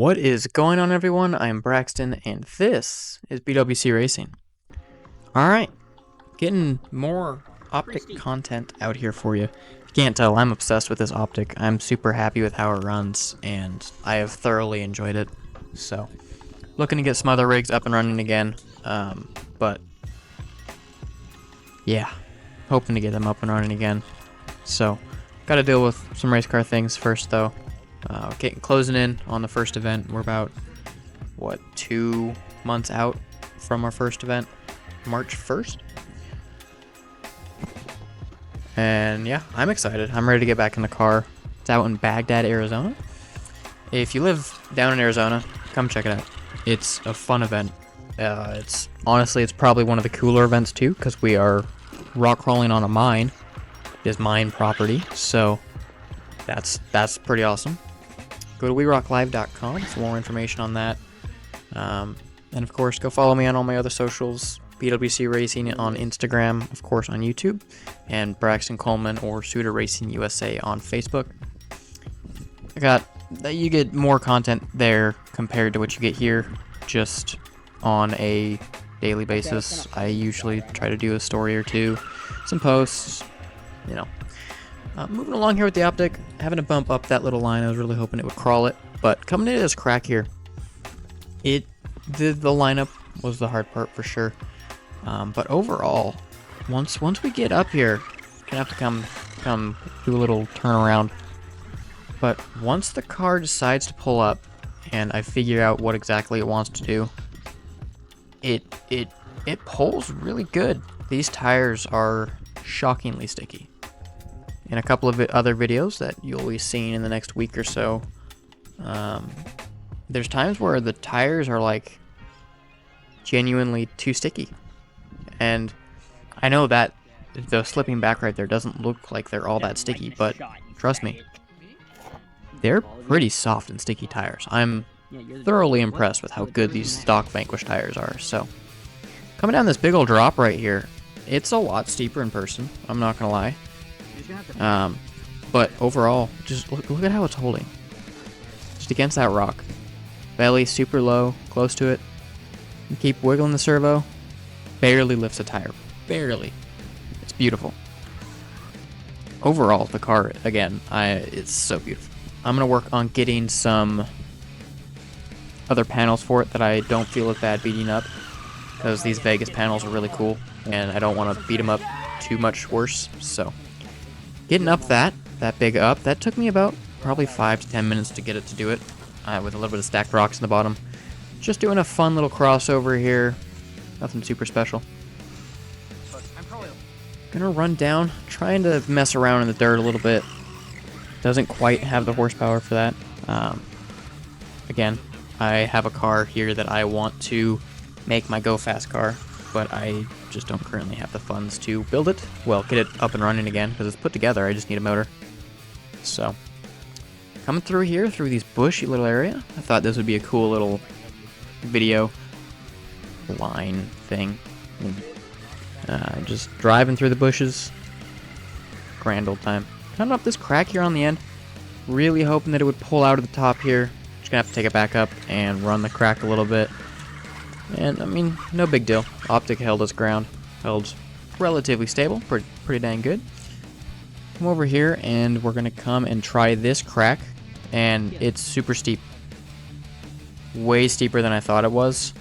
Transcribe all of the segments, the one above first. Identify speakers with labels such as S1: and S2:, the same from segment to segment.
S1: What is going on, everyone? I'm Braxton, and this is BWC Racing. Alright, getting more Optic content out here for you. If you can't tell, I'm obsessed with this Optic. I'm super happy with how it runs, and I have thoroughly enjoyed it. So, looking to get some other rigs up and running again, but yeah, hoping to get them up and running again. So, got to deal with some race car things first, though. Closing in on the first event. We're about, 2 months out from our first event, March 1st. And yeah, I'm excited. I'm ready to get back in the car. It's out in Baghdad, Arizona. If you live down in Arizona, come check it out. It's a fun event. It's probably one of the cooler events too, because we are rock crawling on a mine. It is mine property, so that's pretty awesome. Go to werocklive.com for more information on that. And of course, go follow me on all my other socials. BWC Racing on Instagram, of course on YouTube, and Braxton Coleman or Suda Racing USA on Facebook. You get more content there compared to what you get here, just on a daily basis. I usually try to do a story or two, some posts, moving along here with the Optic, having to bump up that little line. I was really hoping it would crawl it, but coming into this crack here, the lineup was the hard part for sure. But overall, once we get up here, gonna have to come do a little turnaround. But once the car decides to pull up, and I figure out what exactly it wants to do, it pulls really good. These tires are shockingly sticky. In a couple of other videos that you'll be seeing in the next week or so, there's times where the tires are like genuinely too sticky. And I know that the slipping back right there doesn't look like they're all that sticky, but trust me, they're pretty soft and sticky tires. I'm thoroughly impressed with how good these stock Vanquish tires are. So, coming down this big old drop right here, it's a lot steeper in person, I'm not gonna lie. But overall, just look at how it's holding. Just against that rock. Belly super low, close to it. You keep wiggling the servo. Barely lifts a tire. Barely. It's beautiful. Overall, the car, again, it's so beautiful. I'm going to work on getting some other panels for it that I don't feel as bad beating up, because these Vegas panels are really cool, and I don't want to beat them up too much worse, so getting up that big up, that took me about probably 5 to 10 minutes to get it to do it, with a little bit of stacked rocks in the bottom. Just doing a fun little crossover here, nothing super special. Gonna run down, trying to mess around in the dirt a little bit. Doesn't quite have the horsepower for that. Again, I have a car here that I want to make my go fast car, but I just don't currently have the funds to build it. Well, get it up and running again, because it's put together. I just need a motor. So, coming through here, through these bushy little area, I thought this would be a cool little video line thing. Just driving through the bushes. Grand old time. Coming up this crack here on the end. Really hoping that it would pull out of the top here. Just gonna have to take it back up and run the crack a little bit. And, I mean, no big deal. Optic held its ground. Held relatively stable. Pretty dang good. Come over here, and we're going to come and try this crack. And it's super steep. Way steeper than I thought it was.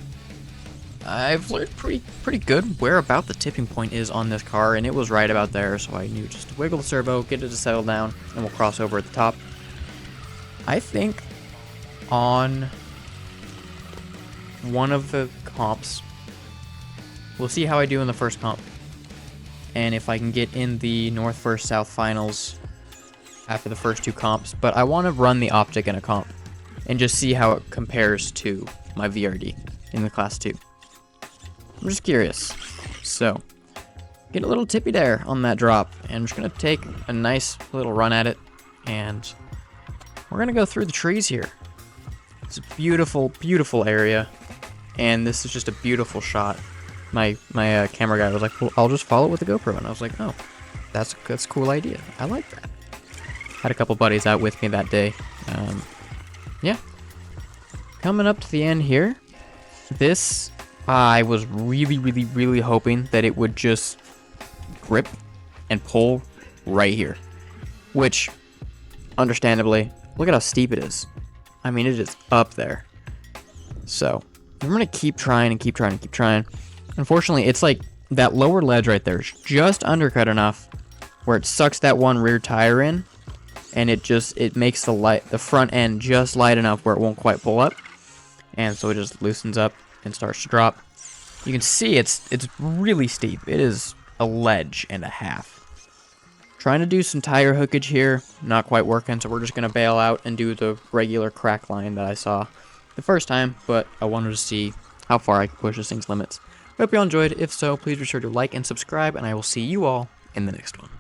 S1: I've learned pretty good where about the tipping point is on this car, and it was right about there, so I knew just to wiggle the servo, get it to settle down, and we'll cross over at the top. I think on one of the comps, we'll see how I do in the first comp, and if I can get in the North vs South finals after the first 2 comps. But I want to run the Optic in a comp and just see how it compares to my VRD in the class 2. I'm just curious. So, get a little tippy there on that drop, and I'm just gonna take a nice little run at it, and we're gonna go through the trees here. It's a beautiful, beautiful area, and this is just a beautiful shot. My camera guy was like, well, I'll just follow it with the GoPro, and I was like, oh, that's a cool idea. I like that. Had a couple buddies out with me that day. Yeah, Coming up to the end here, this, I was really hoping that it would just grip and pull right here. Which, understandably, look at how steep it is. I mean, it is up there. So, I'm going to keep trying and keep trying and keep trying. Unfortunately, it's like that lower ledge right there is just undercut enough where it sucks that one rear tire in, and it makes the front end just light enough where it won't quite pull up, and so it just loosens up and starts to drop. You can see it's really steep. It is a ledge and a half. Trying to do some tire hookage here, not quite working, so we're just going to bail out and do the regular crack line that I saw the first time, but I wanted to see how far I could push this thing's limits. Hope you all enjoyed. If so, please be sure to like and subscribe, and I will see you all in the next one.